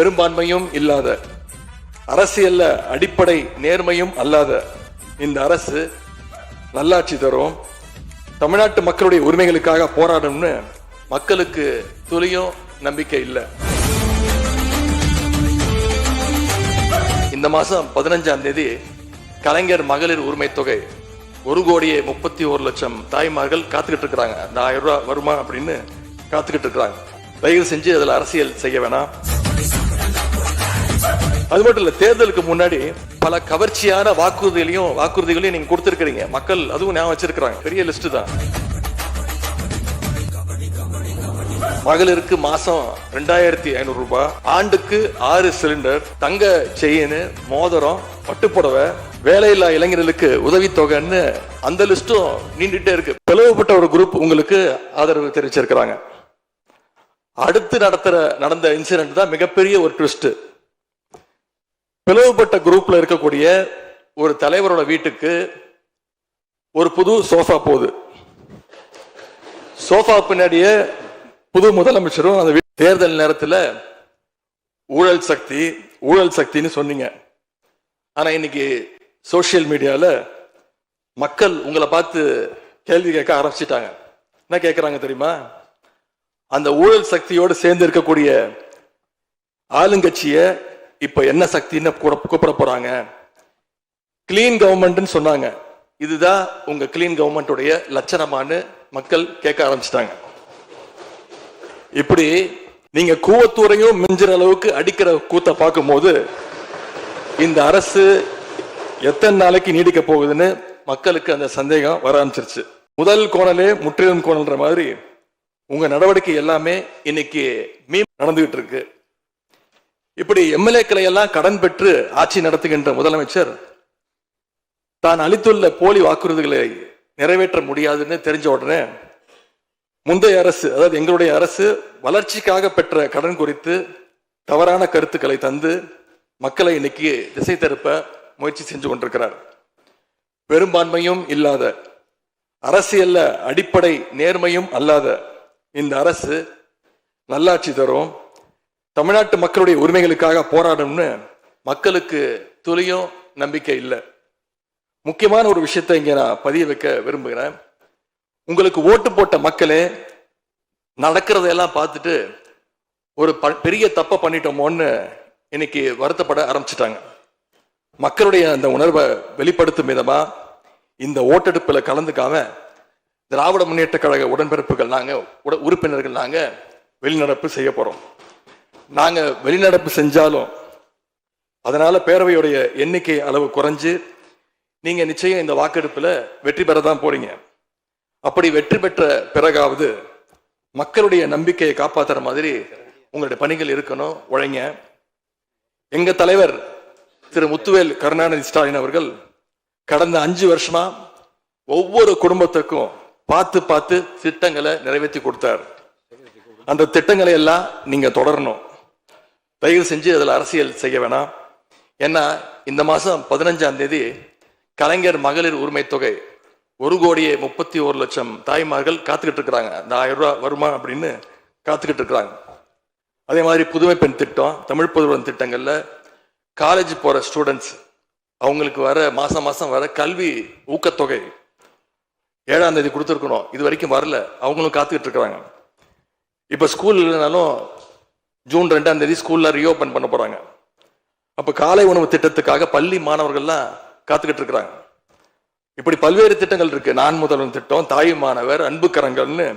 பெரும்பான்மையும் இல்லாத, அரசியல்ல அடிப்படை நேர்மையும் அல்லாத இந்த அரசு நல்லாட்சி தரும், தமிழ்நாட்டு மக்களுடைய உரிமைகளுக்காக போராடும்னு மக்களுக்கு துளியும் நம்பிக்கை இல்லை. இந்த மாசம் 15ஆம் தேதி கலைஞர் மகளிர் உரிமை தொகை 1,31,00,000 தாய்மார்கள் காத்துக்கிட்டு இருக்கிறாங்க. அந்த 1000 ரூபாய் வருமா அப்படின்னு காத்துக்கிட்டு இருக்கிறாங்க. தயவு செஞ்சு அதுல அரசியல் செய்ய வேணாம். அது மட்டும் இல்ல, தேர்தலுக்கு முன்னாடி பல கவர்ச்சியான வாக்குறுதிகளையும் நீங்க கொடுத்திருக்கிறீங்க. மக்கள் அதுவும் ஞாபகம் வச்சிருக்கிறாங்க. பெரிய லிஸ்ட் தான். மகளிருக்கு மாசம் 2,500 ரூபாய், ஆண்டுக்கு 6 சிலிண்டர், தங்க செயின், மோதிரம், பட்டுப்புடவை, வேலையில்லா இளைஞர்களுக்கு உதவித்தொகைன்னு அந்த லிஸ்டும் நீண்டுட்டே இருக்கு. பிளவுபட்ட ஒரு குரூப் உங்களுக்கு ஆதரவு தெரிவிச்சிருக்கிறாங்க. அடுத்து நடந்த இன்சிடென்ட் தான் மிகப்பெரிய ஒரு ட்விஸ்ட். பிளவுபட்ட குரூப்ல இருக்கக்கூடிய ஒரு தலைவரோட வீட்டுக்கு ஒரு புது சோஃபா போகுது. சோஃபா பின்னாடியே புது முதலமைச்சரும் அந்த தேர்தல் நேரத்தில் ஊழல் சக்தின்னு சொன்னீங்க. ஆனா இன்னைக்கு சோசியல் மீடியால மக்கள் உங்களை பார்த்து கேள்வி கேட்க ஆரம்பிச்சிட்டாங்க. என்ன கேட்கிறாங்க தெரியுமா? அந்த ஊழல் சக்தியோடு சேர்ந்து இருக்கக்கூடிய ஆளுங்கட்சிய இப்ப என்ன சக்தின்னு கூப்பிட போறாங்க. கிளீன் கவர்மெண்ட் சொன்னாங்க. இதுதான் உங்க கிளீன் கவர்மெண்ட்டுடைய லட்சணமானு மக்கள் கேட்க ஆரம்பிச்சிட்டாங்க. இப்படி நீங்க கூவத்தூரையும் மிஞ்சுற அளவுக்கு அடிக்கிற கூத்த பார்க்கும் போது இந்த அரசு எத்தனை நாளைக்கு நீடிக்க போகுதுன்னு மக்களுக்கு அந்த சந்தேகம் வர ஆரம்பிச்சிருச்சு. முதல் கோணலே முற்றிலும் கோணல்ன்ற மாதிரி உங்க நடவடிக்கை எல்லாமே இன்னைக்கு நடந்துகிட்டு இருக்கு. இப்படி எம்எல்ஏக்களை எல்லாம் கடன் பெற்று ஆட்சி நடத்துகின்ற முதலமைச்சர் தான் அளித்துள்ள போலி வாக்குறுதிகளை நிறைவேற்ற முடியாதுன்னு தெரிஞ்ச உடனே முந்தைய அரசு, அதாவது எங்களுடைய அரசு, வளர்ச்சிக்காக பெற்ற கடன் குறித்து தவறான கருத்துக்களை தந்து மக்களை இன்னைக்கு திசை திருப்ப முயற்சி செஞ்சு கொண்டிருக்கிறார். பெரும்பான்மையும் இல்லாத, அரசியல்ல அடிப்படை நேர்மையும் அல்லாத இந்த அரசு நல்லாட்சி தரும், தமிழ்நாட்டு மக்களுடைய உரிமைகளுக்காக போராடும்னு மக்களுக்கு துளியும் நம்பிக்கை இல்லை. முக்கியமான ஒரு விஷயத்தை இங்க நான் பதிய வைக்க விரும்புகிறேன். உங்களுக்கு ஓட்டு போட்ட மக்களே நடக்கிறதையெல்லாம் பார்த்துட்டு ஒரு பெரிய தப்பை பண்ணிட்டோமோன்னு இன்னைக்கு வருத்தப்பட ஆரம்பிச்சிட்டாங்க. மக்களுடைய அந்த உணர்வை வெளிப்படுத்தும் விதமா இந்த ஓட்டெடுப்பில் கலந்துக்காம திராவிட முன்னேற்ற கழக உடன்பிறப்புகள் உறுப்பினர்கள் நாங்க வெளிநடப்பு செய்ய போறோம். நாங்க வெளிநடப்பு செஞ்சாலும் அதனால பேரவையுடைய எண்ணிக்கை அளவு குறைஞ்சு நீங்க நிச்சயம் இந்த வாக்கெடுப்புல வெற்றி பெறதான் போறீங்க. அப்படி வெற்றி பெற்ற பிறகாவது மக்களுடைய நம்பிக்கையை காப்பாற்றுற மாதிரி உங்களுடைய பணிகள் இருக்கணும். உழைங்க. எங்க தலைவர் திரு முத்துவேல் கருணாநிதி ஸ்டாலின் அவர்கள் கடந்த 5 வருஷமா ஒவ்வொரு குடும்பத்துக்கும் பார்த்து திட்டங்களை நிறைவேற்றி கொடுத்தார். அந்த திட்டங்களை எல்லாம் நீங்க தொடரணும். தயவு செஞ்சு அதில் அரசியல் செய்ய வேணாம். ஏன்னா இந்த மாசம் 15ஆம் தேதி கலைஞர் மகளிர் உரிமை தொகை 1,31,00,000 தாய்மார்கள் காத்துக்கிட்டு இருக்கிறாங்க. அந்த 1000 ரூபாய் வருமா அப்படின்னு காத்துக்கிட்டு இருக்கிறாங்க. அதே மாதிரி புதுமை பெண் திட்டம், தமிழ் புதுவன் திட்டங்கள்ல காலேஜ் போற ஸ்டூடெண்ட்ஸ் அவங்களுக்கு வர மாசம் வர கல்வி ஊக்கத்தொகை 7ஆம் தேதி கொடுத்துருக்கணும். இது வரைக்கும் வரல. அவங்களும் காத்துக்கிட்டு இருக்கிறாங்க. இப்ப ஸ்கூல் இல்லைனாலும் ஜூன் 2ஆம் தேதி ஸ்கூல்ல ரீஓபன் பண்ண போறாங்க. அப்ப காலை உணவு திட்டத்துக்காக பள்ளி மாணவர்கள்லாம் காத்துக்கிட்டு இருக்கிறாங்க. இப்படி பல்வேறு திட்டங்கள் இருக்கு. நான் முதல்வன் திட்டம், தாய் மாணவர், அன்பு கரங்கள்னு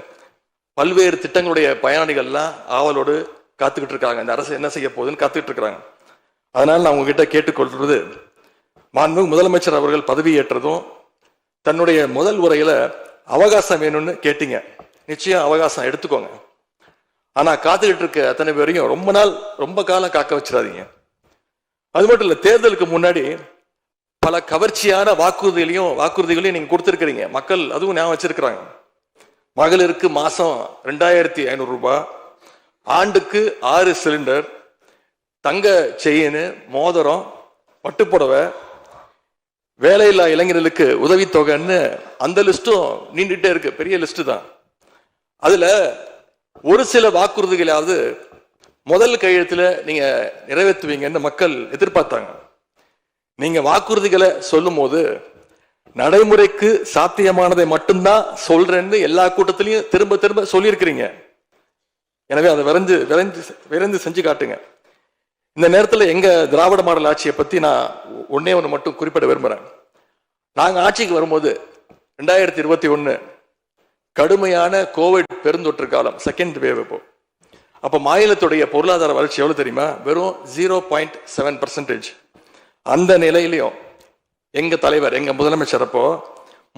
பல்வேறு திட்டங்களுடைய பயனாளிகள்லாம் ஆவலோடு காத்துக்கிட்டு இருக்காங்க. இந்த அரசு என்ன செய்ய போகுதுன்னு காத்துக்கிட்டு இருக்கிறாங்க. அதனால நான் உங்ககிட்ட கேட்டுக்கொள்றது, மாண்புமிகு முதலமைச்சர் அவர்கள் பதவி ஏற்றதும் தன்னுடைய முதல் உரையில அவகாசம் வேணும்னு கேட்டீங்க. நிச்சயம் அவகாசம் எடுத்துக்கோங்க. ஆனா காத்துக்கிட்டு இருக்க அத்தனை பேரையும் ரொம்ப காலம் காக்க வச்சிடாதீங்க. அது மட்டும் இல்ல, தேர்தலுக்கு முன்னாடி பல கவர்ச்சியான வாக்குறுதிகளையும் நீங்க கொடுத்திருக்கிறீங்க. மக்கள் அதுவும் ஞாபகம் வச்சிருக்கிறாங்க. மகளிருக்கு மாசம் 2,500 ரூபாய், ஆண்டுக்கு 6 சிலிண்டர், தங்க செயின், மோதிரம், பட்டுப்புடவை, வேலையில்லா இளைஞர்களுக்கு உதவித்தொகைன்னு அந்த லிஸ்டும் நீண்டுட்டே இருக்கு. பெரிய லிஸ்ட் தான். அதுல ஒரு சில வாக்குறுதிகளாவது முதல் கையெழுத்துல நீங்க நிறைவேற்றுவீங்கன்னு மக்கள் எதிர்பார்த்தாங்க. நீங்க வாக்குறுதிகளை சொல்லும் போது நடைமுறைக்கு சாத்தியமானதை மட்டும்தான் சொல்றேன்னு எல்லா கூட்டத்திலையும் திரும்ப திரும்ப சொல்லியிருக்கிறீங்க. எனவே அதை விரைந்து செஞ்சு காட்டுங்க. இந்த நேரத்தில் எங்க திராவிட மாடல் ஆட்சியை பத்தி நான் ஒன்னே ஒன்று மட்டும் குறிப்பிட விரும்புறேன். நாங்க ஆட்சிக்கு வரும்போது 2021 கடுமையான கோவிட் பெருந்தொற்று காலம், செகண்ட் வேவ். அப்ப மாநிலத்துடைய பொருளாதார வளர்ச்சி எவ்வளவு தெரியுமா? வெறும் 0.7%. அந்த நிலையிலையும் எங்க தலைவர், எங்க முதலமைச்சர் அப்போ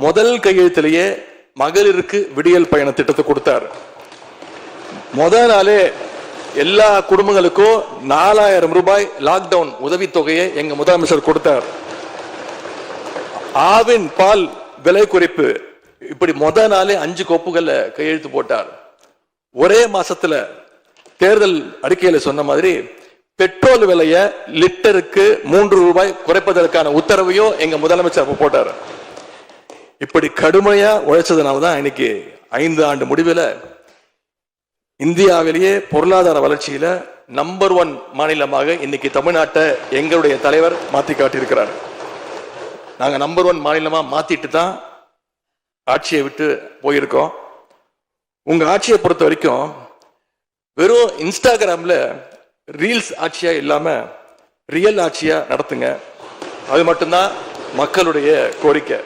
முதல் கையெழுத்திலேயே மகளிருக்கு விடியல் பயண திட்டத்தை கொடுத்தார். முதல் நாளே எல்லா குடும்பங்களுக்கும் 4000 ரூபாய் லாக்டவுன் உதவித்தொகையை எங்க முதலமைச்சர் கொடுத்தார். ஆவின் பால் விலை குறைப்பு, இப்படி முதல் நாளே 5 கோப்புகள்ல கையெழுத்து போட்டார். ஒரே மாசத்துல தேர்தல் அறிக்கையில சொன்ன மாதிரி பெட்ரோல் விலைய லிட்டருக்கு 3 ரூபாய் குறைப்பதற்கான உத்தரவையும் எங்க முதலமைச்சர் போட்டார். இப்படி கடுமையா உழைச்சதுனாலதான் இன்னைக்கு 5 ஆண்டு முடிவில் இந்தியாவிலேயே பொருளாதார வளர்ச்சியில நம்பர் 1 மாநிலமாக இன்னைக்கு தமிழ்நாட்டை எங்களுடைய தலைவர் மாத்தி காட்டியிருக்கிறார். நாங்க நம்பர் 1 மாநிலமா மாத்திட்டு தான் ஆட்சியை விட்டு போயிருக்கோம். உங்க ஆட்சியை பொறுத்த வரைக்கும் வெறும் இன்ஸ்டாகிராம்ல ரீல்ஸ் ஆட்சியா இல்லாம ரியல் ஆட்சியா நடத்துங்க. அது மட்டும்தான் மக்களுடைய கோரிக்கை.